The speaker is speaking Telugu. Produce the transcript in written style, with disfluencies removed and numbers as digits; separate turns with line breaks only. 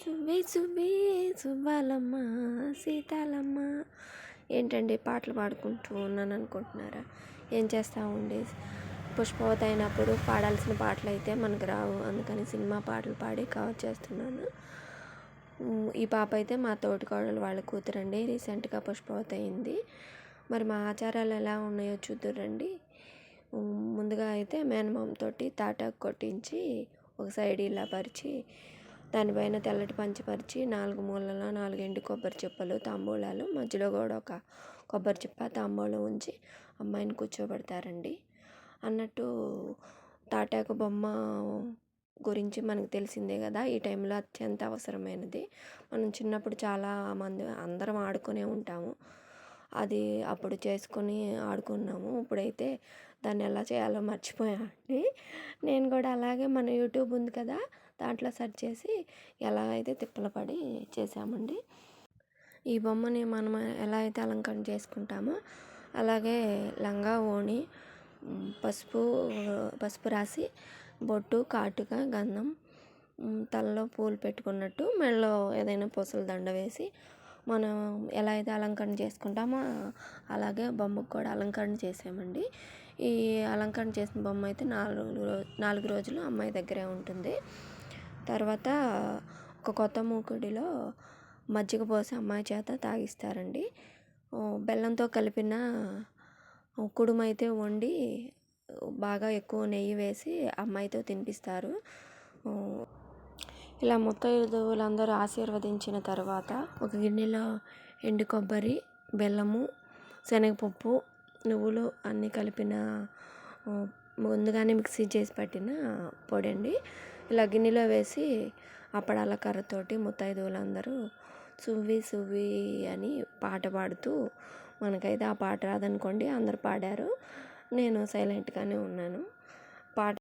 సువ్వే సువ్వే సువ్వాలమ్మ సీతాలమ్మ. ఏంటండి పాటలు పాడుకుంటూ ఉన్నాను అనుకుంటున్నారా? ఏం చేస్తూ ఉండే పుష్పవతి అయినప్పుడు పాడాల్సిన పాటలు అయితే మనకు రావు, అందుకని సినిమా పాటలు పాడి కవర్ చేస్తున్నాను. ఈ పాప అయితే మా తోటికోడలు వాళ్ళ కూతురండి, రీసెంట్గా పుష్పవతి అయింది. మరి మా ఆచారాలు ఎలా ఉన్నాయో చూద్దురండి. ముందుగా అయితే మేనమామతోటి తాటాకు కొట్టించి ఒక సైడ్ ఇలా పరిచి దానిపైన తెల్లటి పంచపరిచి 4 మూలలో 4 ఎండు కొబ్బరి చిప్పలు తాంబూలాలు, మధ్యలో కూడా ఒక కొబ్బరి చిప్ప తాంబూలం ఉంచి అమ్మాయిని కూర్చోబెడతారండి. అన్నట్టు తాటాకు బొమ్మ గురించి మనకు తెలిసిందే కదా, ఈ టైంలో అత్యంత అవసరమైనది. మనం చిన్నప్పుడు చాలా మంది అందరం ఆడుకునే ఉంటాము, అది అప్పుడు చేసుకొని ఆడుకున్నాము. ఇప్పుడైతే దాన్ని ఎలా చేయాలో మర్చిపోయామండి. నేను కూడా అలాగే మన యూట్యూబ్ ఉంది కదా, దాంట్లో సెర్చ్ చేసి ఎలా అయితే తిప్పలు పడి చేసామండి. ఈ బొమ్మని మనం ఎలా అయితే అలంకరణ చేసుకుంటామో అలాగే లంగా ఓణి పసుపు రాసి బొట్టు కాటుక గంధం తలలో పూలు పెట్టుకున్నట్టు మెడలో ఏదైనా పూసల దండ వేసి మనం ఎలా అయితే అలంకరణ చేసుకుంటామో అలాగే బొమ్మకు కూడా అలంకరణ చేసామండి. ఈ అలంకరణ చేసిన బొమ్మ అయితే 4 రోజులు అమ్మాయి దగ్గరే ఉంటుంది. తర్వాత ఒక కొత్త మూకుడిలో మజ్జిగ పోసి అమ్మాయి చేత తాగిస్తారండి. బెల్లంతో కలిపిన కుడుమైతే వండి బాగా ఎక్కువ నెయ్యి వేసి అమ్మాయితో తినిపిస్తారు. ఇలా ముత్తైదువులందరూ ఆశీర్వదించిన తర్వాత ఒక గిన్నెలో ఎండు కొబ్బరి, బెల్లము, శనగపప్పు, నువ్వులు అన్నీ కలిపిన ముందుగానే మిక్సీ చేసి పట్టిన పొడి అండి ఇలా గిన్నెలో వేసి అప్పడాల కర్రతోటి ముత్తైదువులందరూ సువ్వి సువ్వి అని పాట పాడుతూ, మనకైతే ఆ పాట రాదనుకోండి, అందరు పాడారు, నేను సైలెంట్గానే ఉన్నాను. పాట